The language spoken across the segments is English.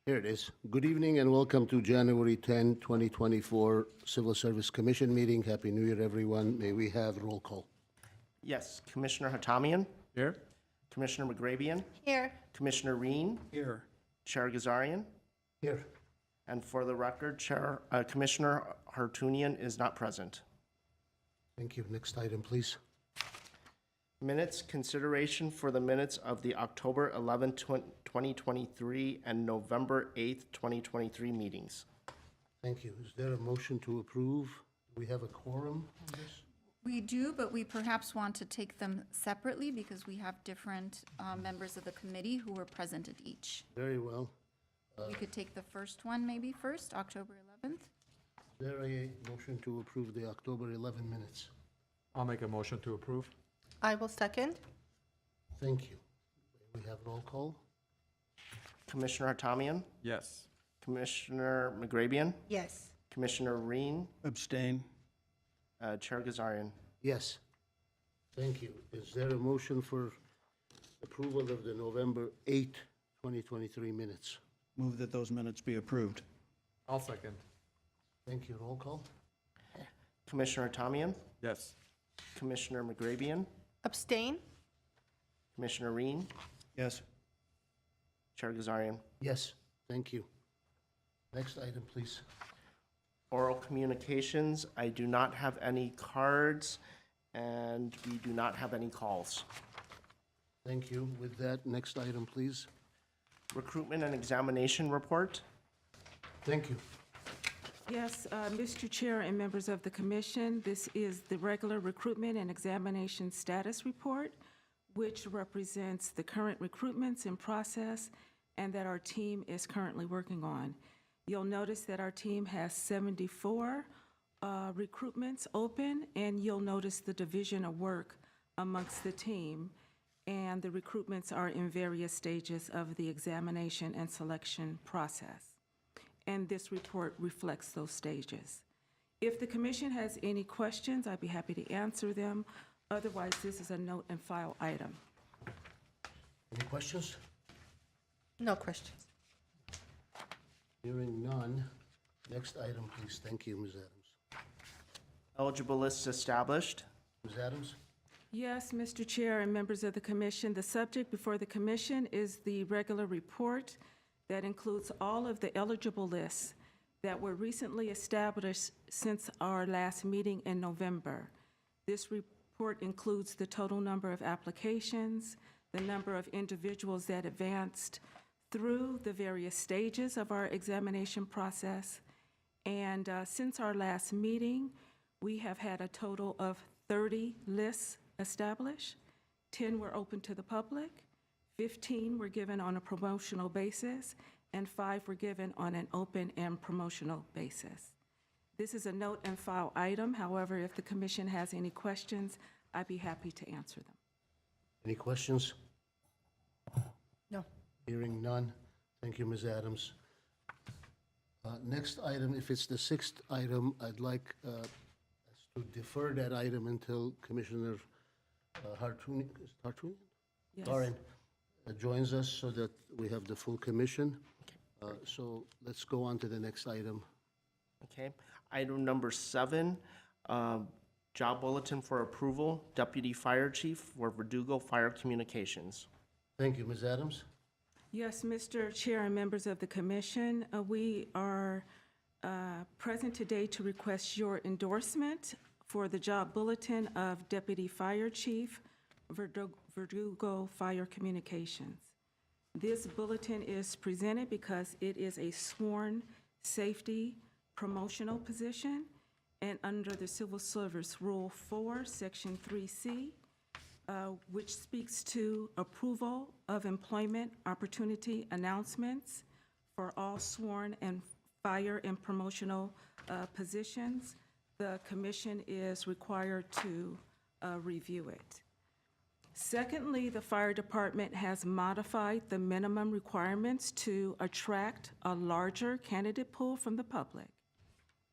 Here it is. Good evening and welcome to January 10, 2024 Civil Service Commission meeting. Happy New Year, everyone. May we have roll call? Yes, Commissioner Hatamian, Here? Commissioner McGrabian, Here. Commissioner Reen, Here. Chair Gazarian, Here. and for the record, Commissioner Hartunian is not present. Thank you. Next item, please. Minutes, consideration for the minutes of the October 11, 2023 and November 8, 2023 meetings. Thank you. Is there a motion to approve? Do we have a quorum on this? We do, but we perhaps want to take them separately because we have different members of the committee who were present at each. Very well. We could take the first one maybe first, October 11th. Is there a motion to approve the October 11 minutes? I'll make a motion to approve. I will second. Thank you. May we have roll call? Commissioner Hatamian, Yes. Commissioner McGrabian, Yes. Commissioner Reen, Abstain. Chair Gazarian. Yes. Thank you. Is there a motion for approval of the November 8, 2023 minutes? Move that those minutes be approved. I'll second. Thank you. Roll call? Commissioner Hatamian, Yes. Commissioner McGrabian, Abstain? Commissioner Reen, Yes. Chair Gazarian. Yes. Thank you. Next item, please. Oral communications, I do not have any cards, and we do not have any calls. Thank you. With that, next item, please. Recruitment and examination report. Thank you. Yes, Mr. Chair and members of the commission, this is the regular recruitment and examination status report, which represents the current recruitments in process and that our team is currently working on. You'll notice that our team has 74 recruitments open, and you'll notice the division of work amongst the team. And the recruitments are in various stages of the examination and selection process. And this report reflects those stages. If the commission has any questions, I'd be happy to answer them. Otherwise, this is a note and file item. Any questions? No questions. Hearing none. Next item, please. Thank you, Ms. Adams. Eligible lists established. Ms. Adams? Yes, Mr. Chair and members of the commission, the subject before the commission is the regular report that includes all of the eligible lists that were recently established since our last meeting in November. This report includes the total number of applications, the number of individuals that advanced through the various stages of our examination process. And since our last meeting, we have had a total of 30 lists established. 10 were open to the public, 15 were given on a promotional basis, and 5 were given on an open and promotional basis. This is a note and file item. However, if the commission has any questions, I'd be happy to answer them. Any questions? No. Hearing none. Thank you, Ms. Adams. Next item, if it's the sixth item, I'd like us to defer that item until Commissioner Hartunian Yes. joins us so that we have the full commission. So let's go on to the next item. Okay. Item number 7, job bulletin for approval, Deputy Fire Chief for Verdugo Fire Communications. Thank you, Ms. Adams. Yes, Mr. Chair and members of the commission, we are present today to request your endorsement for the job bulletin of Deputy Fire Chief Verdugo Fire Communications. This bulletin is presented because it is a sworn safety promotional position, and under the Civil Service Rule 4, Section 3C, which speaks to approval of employment opportunity announcements for all sworn and fire and promotional positions, the commission is required to review it. Secondly, the fire department has modified the minimum requirements to attract a larger candidate pool from the public.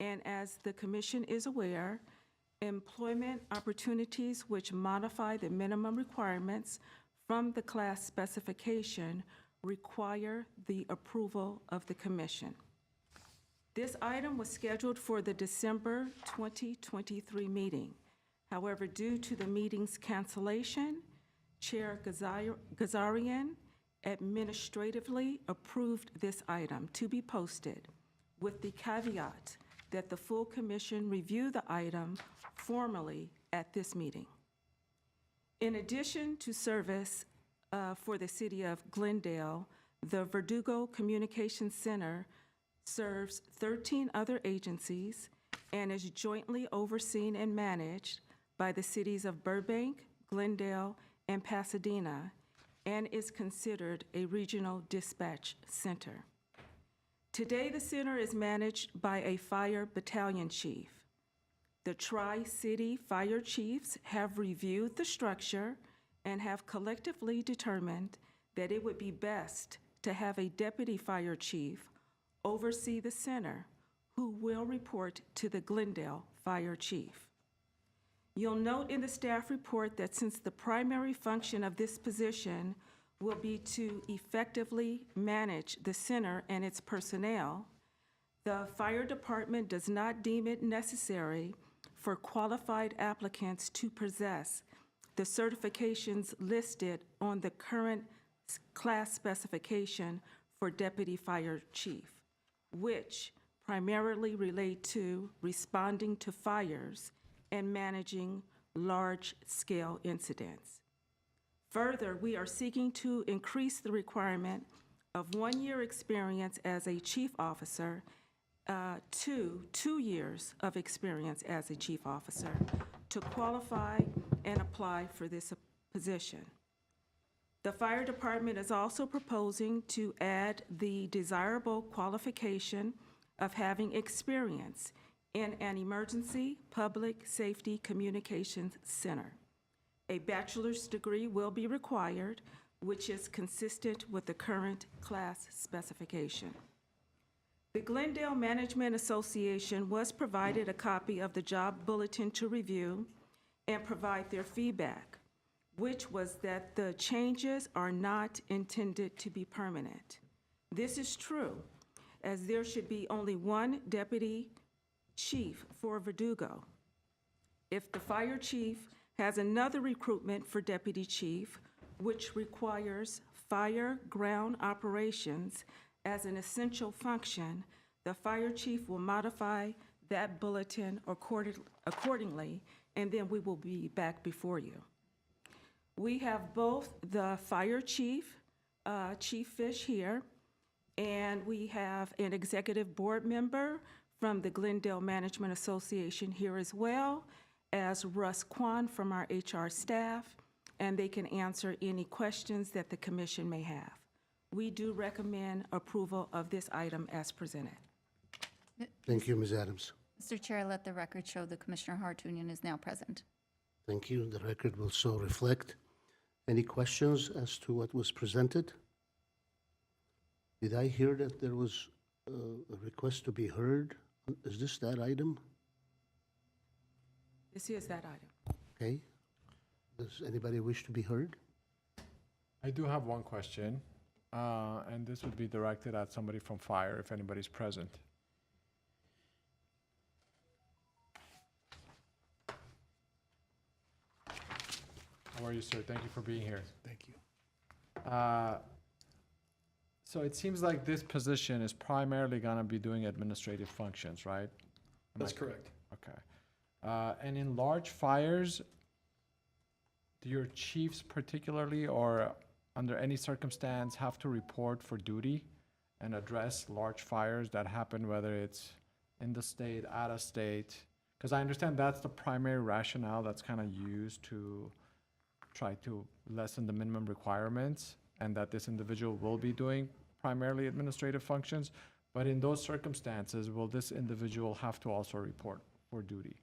And as the commission is aware, employment opportunities which modify the minimum requirements from the class specification require the approval of the commission. This item was scheduled for the December 2023 meeting. However, due to the meeting's cancellation, Chair Gazarian administratively approved this item to be posted with the caveat that the full commission review the item formally at this meeting. In addition to service for the city of Glendale, the Verdugo Communications Center serves 13 other agencies and is jointly overseen and managed by the cities of Burbank, Glendale, and Pasadena, and is considered a regional dispatch center. Today, the center is managed by a fire battalion chief. The Tri-City Fire Chiefs have reviewed the structure and have collectively determined that it would be best to have a deputy fire chief oversee the center, who will report to the Glendale Fire Chief. You'll note in the staff report that since the primary function of this position will be to effectively manage the center and its personnel, the fire department does not deem it necessary for qualified applicants to possess the certifications listed on the current class specification for deputy fire chief, which primarily relate to responding to fires and managing large-scale incidents. Further, we are seeking to increase the requirement of 1 year experience as a chief officer to 2 years of experience as a chief officer to qualify and apply for this position. The fire department is also proposing to add the desirable qualification of having experience in an emergency public safety communications center. A bachelor's degree will be required, which is consistent with the current class specification. The Glendale Management Association was provided a copy of the job bulletin to review and provide their feedback, which was that the changes are not intended to be permanent. This is true, as there should be only one deputy chief for Verdugo. If the fire chief has another recruitment for deputy chief, which requires fire ground operations as an essential function, the fire chief will modify that bulletin accordingly, and then we will be back before you. We have both the fire chief, Chief Fish here, and we have an executive board member from the Glendale Management Association here as well as Russ Kwan from our HR staff, and they can answer any questions that the commission may have. We do recommend approval of this item as presented. Thank you, Ms. Adams. Mr. Chair, let the record show that Commissioner Hartunian is now present. Thank you. The record will so reflect. Any questions as to what was presented? Did I hear that there was a request to be heard? Is this that item? This is that item. Okay. Does anybody wish to be heard? I do have one question, and this would be directed at somebody from fire, if anybody's present. How are you, sir? Thank you for being here. Thank you. So it seems like this position is primarily going to be doing administrative functions, right? That's correct. Okay. And in large fires, do your chiefs particularly or under any circumstance have to report for duty and address large fires that happen, whether it's in the state, out of state? Because I understand that's the primary rationale that's kind of used to try to lessen the minimum requirements, and that this individual will be doing primarily administrative functions. But in those circumstances, will this individual have to also report for duty?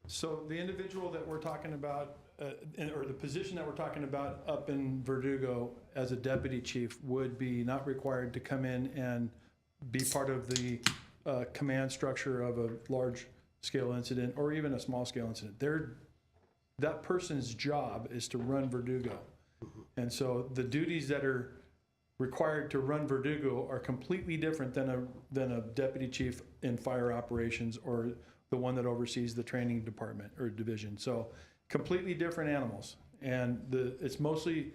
So the individual that we're talking about, or the position that we're talking about up in Verdugo as a deputy chief would be not required to come in and be part of the command structure of a large-scale incident or even a small-scale incident. That person's job is to run Verdugo. And so the duties that are required to run Verdugo are completely different than a deputy chief in fire operations or the one that oversees the training department or division. So completely different animals. And it's mostly,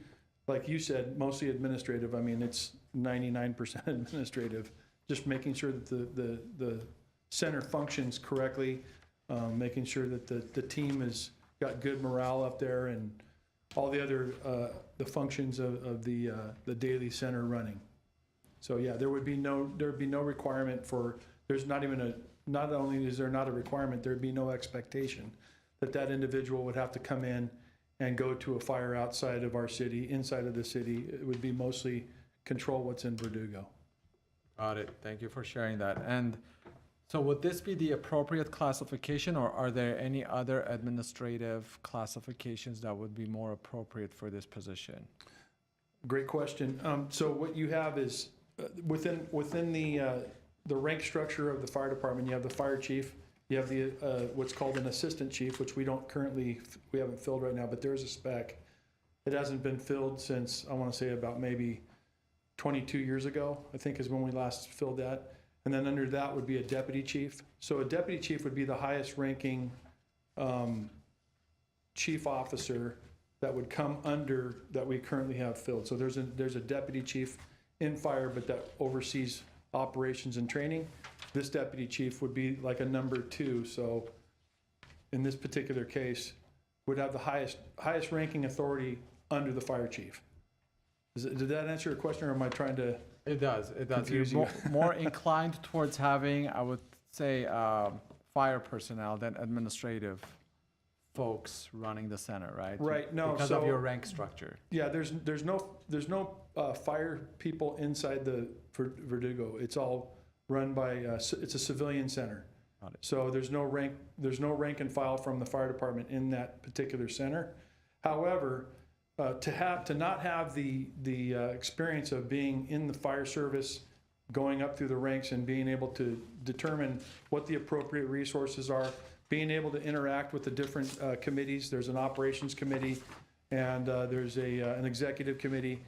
like you said, mostly administrative. I mean, it's 99% administrative, just making sure that the center functions correctly, making sure that the team has got good morale up there and all the other, the functions of the daily center running. So yeah, there would be no requirement for, not only is there not a requirement, there'd be no expectation that individual would have to come in and go to a fire outside of our city, inside of the city. It would be mostly control what's in Verdugo. Got it. Thank you for sharing that. And so would this be the appropriate classification, or are there any other administrative classifications that would be more appropriate for this position? Great question. So what you have is, within the rank structure of the fire department, you have the fire chief, you have the, what's called an assistant chief, which we haven't filled right now, but there's a spec. It hasn't been filled since, I want to say about maybe 22 years ago, I think is when we last filled that. And then under that would be a deputy chief. So a deputy chief would be the highest ranking chief officer that would come under that we currently have filled. So there's a deputy chief in fire, but that oversees operations and training. This deputy chief would be like a number 2. So in this particular case, would have the highest ranking authority under the fire chief. Did that answer your question, or am I trying to? It does. You're Confuse you. more inclined towards having, I would say, fire personnel than administrative folks running the center, right? Right, no, Because so- of your rank structure. Yeah, there's no fire people inside the Verdugo. It's all run by, it's a civilian center. Got it. So there's no rank and file from the fire department in that particular center. However, to not have the experience of being in the fire service, going up through the ranks and being able to determine what the appropriate resources are, being able to interact with the different committees. There's an operations committee and there's an executive committee.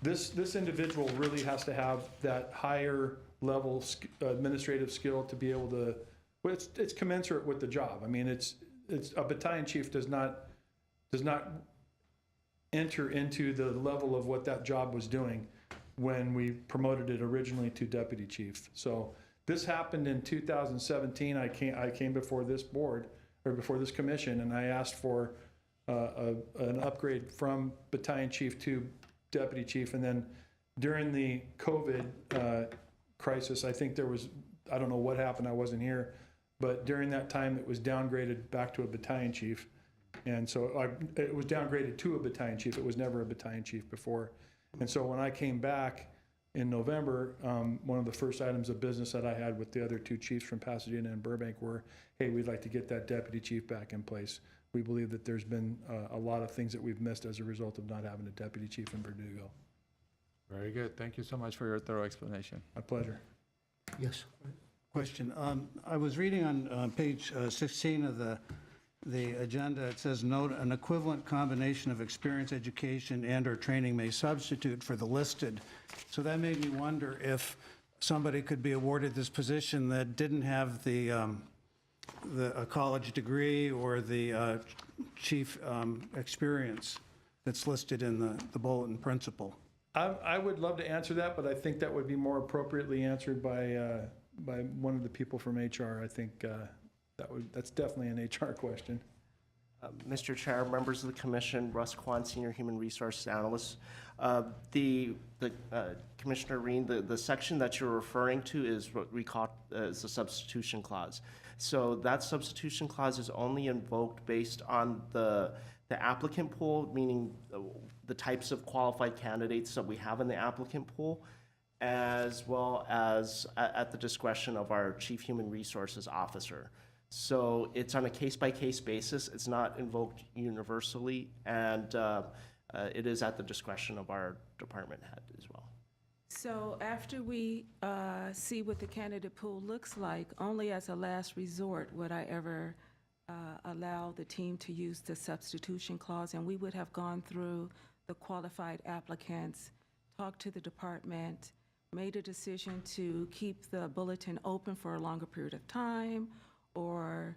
This individual really has to have that higher level administrative skill to be able to, well, it's commensurate with the job. I mean, it's a battalion chief does not enter into the level of what that job was doing when we promoted it originally to deputy chief. So this happened in 2017. I came before this board, or before this commission, and I asked for an upgrade from battalion chief to deputy chief. And then during the COVID crisis, I think there was, I don't know what happened, I wasn't here, but during that time it was downgraded back to a battalion chief. And so it was downgraded to a battalion chief. It was never a battalion chief before. And so when I came back in November, one of the first items of business that I had with the other 2 chiefs from Pasadena and Burbank were, hey, we'd like to get that deputy chief back in place. We believe that there's been a lot of things that we've missed as a result of not having a deputy chief in Verdugo. Very good. Thank you so much for your thorough explanation. My pleasure. Yes. Question. I was reading on page 16 of the agenda. It says, note, an equivalent combination of experience, education, and/or training may substitute for the listed. So that made me wonder if somebody could be awarded this position that didn't have a college degree or the chief experience that's listed in the bulletin principle. I would love to answer that, but I think that would be more appropriately answered by one of the people from HR. I think that's definitely an HR question. Mr. Chair, members of the commission, Russ Kwan, Senior Human Resources Analyst. Commissioner Reen, the section that you're referring to is what we call is the substitution clause. So that substitution clause is only invoked based on the applicant pool, meaning the types of qualified candidates that we have in the applicant pool, as well as at the discretion of our Chief Human Resources Officer. So it's on a case-by-case basis. It's not invoked universally, and it is at the discretion of our department head as well. So after we see what the candidate pool looks like, only as a last resort would I ever allow the team to use the substitution clause, and we would have gone through the qualified applicants, talked to the department, made a decision to keep the bulletin open for a longer period of time, or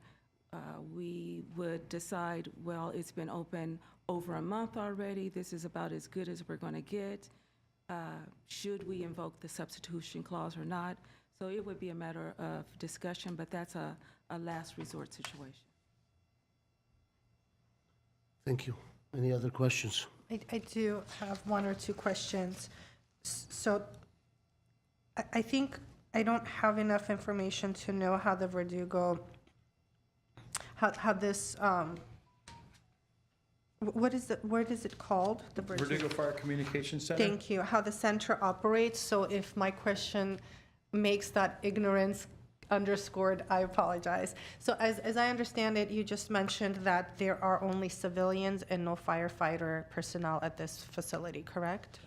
we would decide, well, it's been open over a month already, this is about as good as we're going to get. Should we invoke the substitution clause or not? So it would be a matter of discussion, but that's a last resort situation. Thank you. Any other questions? I do have one or two questions. So I think I don't have enough information to know how the Verdugo, how this, what is it called? The Verdugo Fire Communications Center? Thank you. How the center operates. So if my question makes that ignorance underscored, I apologize. So as I understand it, you just mentioned that there are only civilians and no firefighter personnel at this facility, correct?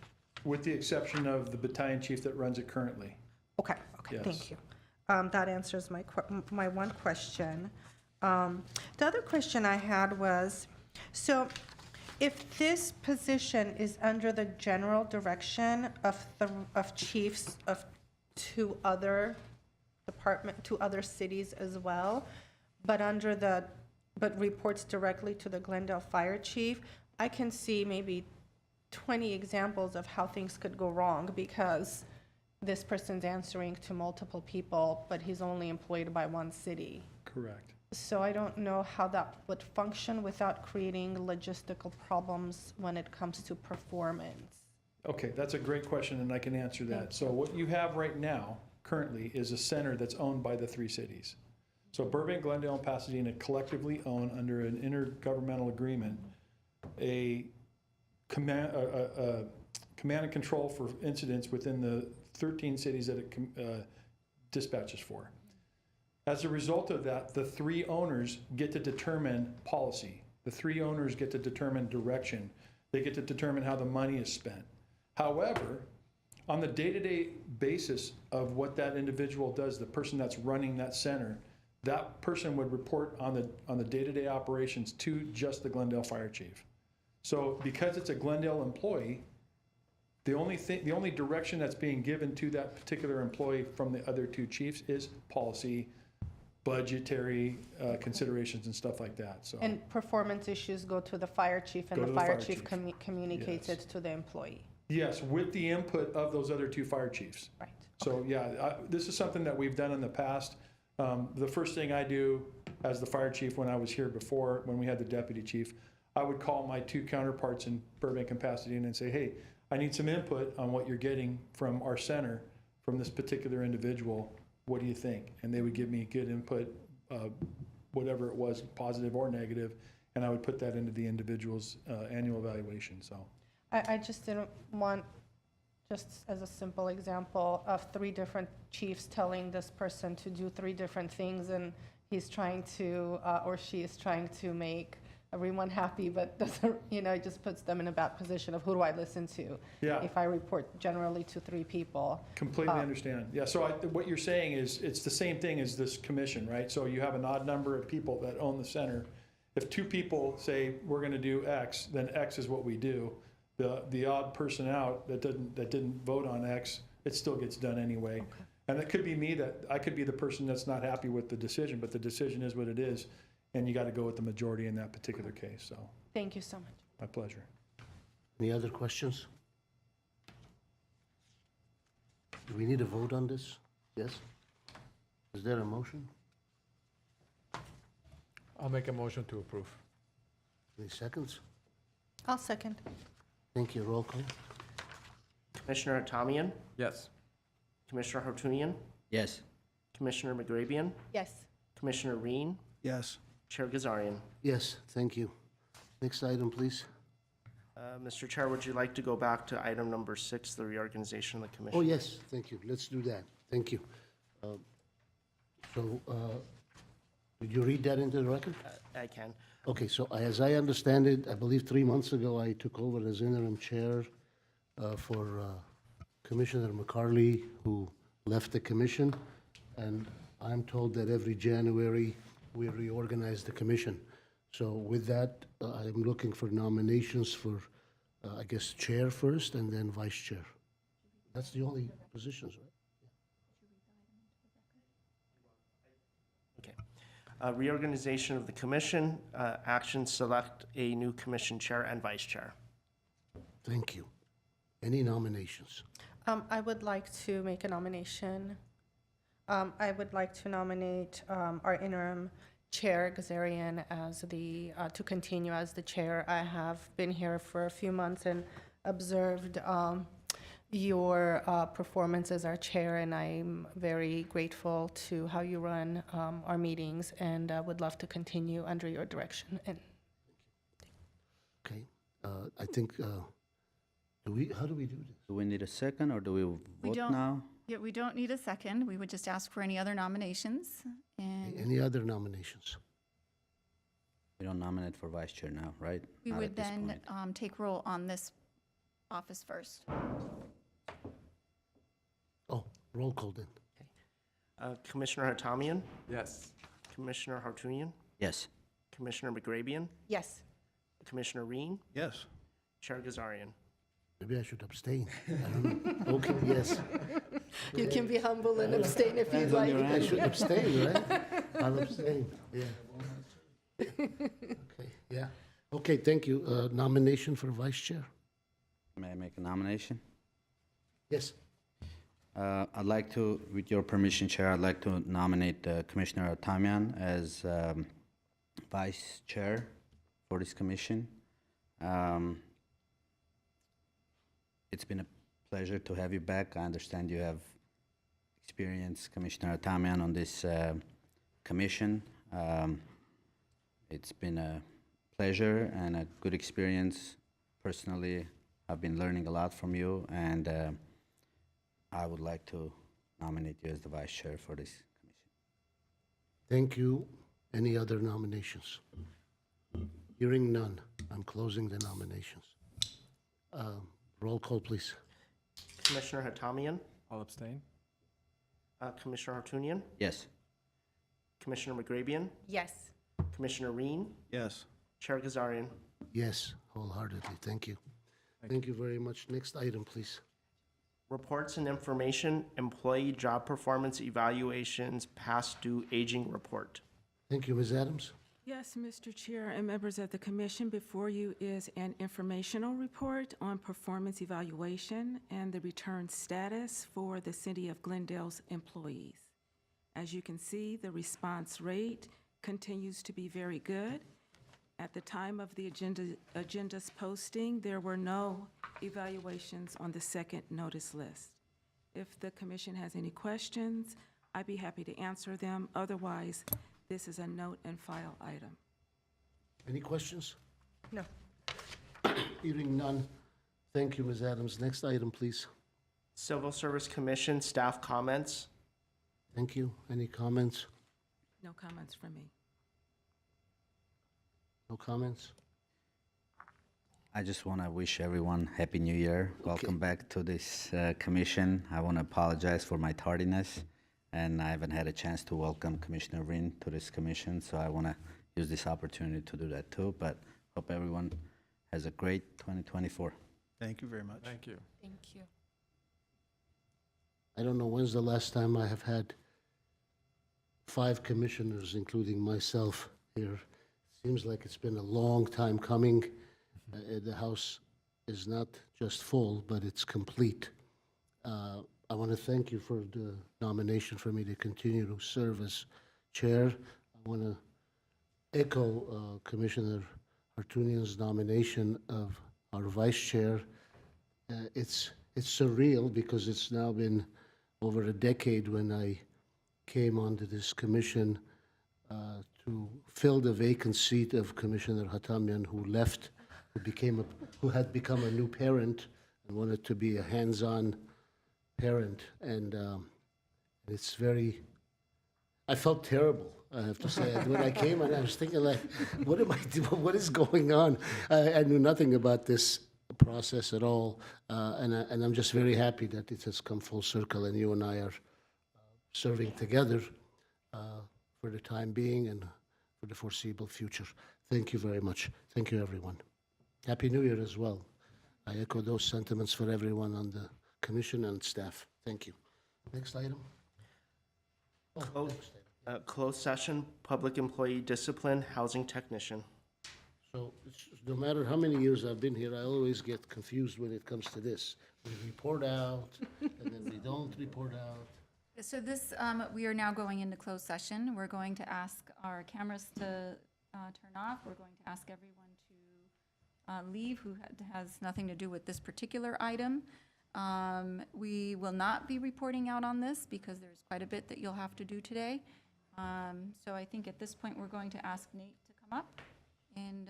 With the exception of the battalion chief that runs it currently. Okay, Yes. thank you. That answers my one question. The other question I had was, so if this position is under the general direction of chiefs of two other cities as well, but reports directly to the Glendale Fire Chief, I can see maybe 20 examples of how things could go wrong because this person's answering to multiple people, but he's only employed by one city. Correct. So I don't know how that would function without creating logistical problems when it comes to performance. Okay, that's a great question, and I can answer that. So what you have right now, currently, is a center that's owned by the three cities. So Burbank, Glendale, and Pasadena collectively own, under an intergovernmental agreement, a command and control for incidents within the 13 cities that it dispatches for. As a result of that, the three owners get to determine policy. The three owners get to determine direction. They get to determine how the money is spent. However, on the day-to-day basis of what that individual does, the person that's running that center, that person would report on the day-to-day operations to just the Glendale Fire Chief. So because it's a Glendale employee, the only direction that's being given to that particular employee from the other two chiefs is policy, budgetary considerations and stuff like that, so. And performance issues go to the fire chief, and Go the to the fire fire chief chief. communicates Yes. it to the employee. Yes, with the input of those other two fire chiefs. Right. So, yeah, this is something that we've done in the past. The first thing I do as the fire chief when I was here before, when we had the deputy chief, I would call my two counterparts in Burbank and Pasadena and say, hey, I need some input on what you're getting from our center, from this particular individual. What do you think? And they would give me good input, whatever it was, positive or negative, and I would put that into the individual's annual evaluation, so. I just didn't want, just as a simple example, of three different chiefs telling this person to do three different things, and he's trying to, or she is trying to make everyone happy, but doesn't, it just puts them in a bad position of who do I listen to? Yeah. If I report generally to three people. Completely understand. Yeah, so what you're saying is, it's the same thing as this commission, right? So you have an odd number of people that own the center. If two people say, we're gonna do X, then X is what we do. The odd person out that didn't vote on X, it still gets done anyway. Okay. And it could be me, that I could be the person that's not happy with the decision, but the decision is what it is, and you gotta go with the majority in that particular case, so. Thank you so much. My pleasure. Any other questions? Do we need a vote on this? Yes? Is there a motion? I'll make a motion to approve. Any seconds? I'll second. Thank you. Roll call. Commissioner Tamian, Yes. Commissioner Hartunian, Yes. Commissioner McGrabian, Yes. Commissioner Reen, Yes. Chair Gazarian. Yes, thank you. Next item, please. Mr. Chair, would you like to go back to item number 6, the reorganization of the commission? Oh, yes, thank you. Let's do that. Thank you. So, did you read that into the record? I can. Okay, so as I understand it, I believe 3 months ago, I took over as interim chair for Commissioner McCarley, who left the commission, and I'm told that every January, we reorganize the commission. So with that, I'm looking for nominations for, I guess, chair first and then vice chair. That's the only positions, right? Okay. Reorganization of the commission, action, select a new commission chair and vice chair. Thank you. Any nominations? I would like to make a nomination. I would like to nominate our interim chair, Gazarian, as to continue as the chair. I have been here for a few months and observed your performance as our chair, and I'm very grateful to how you run our meetings, and would love to continue under your direction. And Okay. I think, how do we do this? Do we need a second, or do we vote don't. now? Yeah, we don't need a second. We would just ask for any other nominations. And Any other nominations? We don't nominate for vice chair now, right? we Not would at this then point. take roll on this office first. Oh, roll call then. Commissioner Hatamian, Yes. Commissioner Hartunian, Yes. Commissioner McGrabian, yes. Commissioner Reen, Yes. Chair Gazarian. Maybe I should abstain. I don't know. Okay, yes. You can be humble and abstain if you'd like. I should abstain, right? I'll abstain, yeah. Okay, yeah. Okay, thank you. Nomination for vice chair? May I make a nomination? Yes. I'd like to, with your permission, Chair, I'd like to nominate Commissioner Atamian as vice chair for this commission. It's been a pleasure to have you back. I understand you have experience, Commissioner Atamian, on this commission. It's been a pleasure and a good experience. Personally, I've been learning a lot from you, and I would like to nominate you as the vice chair for this commission. Thank you. Any other nominations? Hearing none, I'm closing the nominations. Roll call, please. Commissioner Hatamian, I'll abstain. Commissioner Hartunian, Yes. Commissioner McGrabian, Yes. Commissioner Reen, Yes. Chair Gazarian. Yes, wholeheartedly. Thank you. Thank you very much. Next item, please. Reports and information, employee job performance evaluations, past due aging report. Thank you, Ms. Adams. Yes, Mr. Chair and members of the commission, before you is an informational report on performance evaluation and the return status for the City of Glendale's employees. As you can see, the response rate continues to be very good. At the time of the agenda's posting, there were no evaluations on the second notice list. If the commission has any questions, I'd be happy to answer them. Otherwise, this is a note and file item. Any questions? No. Hearing none. Thank you, Ms. Adams. Next item, please. Civil Service Commission staff comments. Thank you. Any comments? No comments from me. No comments? I just want to wish everyone Happy New Year. Welcome back to this commission. I want to apologize for my tardiness, and I haven't had a chance to welcome Commissioner Reen to this commission, so I want to use this opportunity to do that too. But hope everyone has a great 2024. Thank you very much. Thank you. Thank you. I don't know when's the last time I have had 5 commissioners, including myself, here. Seems like it's been a long time coming. The House is not just full, but it's complete. I want to thank you for the nomination for me to continue to serve as chair. I want to echo Commissioner Hartunian's nomination of our vice chair. It's surreal because it's now been over a decade when I came onto this commission to fill the vacant seat of Commissioner Hatamian, who left, who had become a new parent and wanted to be a hands-on parent. And it's very, I felt terrible, I have to say. When I came and I was thinking like, what am I doing? What is going on? I knew nothing about this process at all. And I'm just very happy that it has come full circle and you and I are serving together for the time being and for the foreseeable future. Thank you very much. Thank you, everyone. Happy New Year as well. I echo those sentiments for everyone on the commission and staff. Thank you. Next item? Oh, Close. next item. Closed session, public employee discipline, housing technician. So no matter how many years I've been here, I always get confused when it comes to this. We report out, and then we don't report out. So this, we are now going into closed session. We're going to ask our cameras to turn off. We're going to ask everyone to leave who has nothing to do with this particular item. We will not be reporting out on this because there's quite a bit that you'll have to do today. So I think at this point, we're going to ask Nate to come up and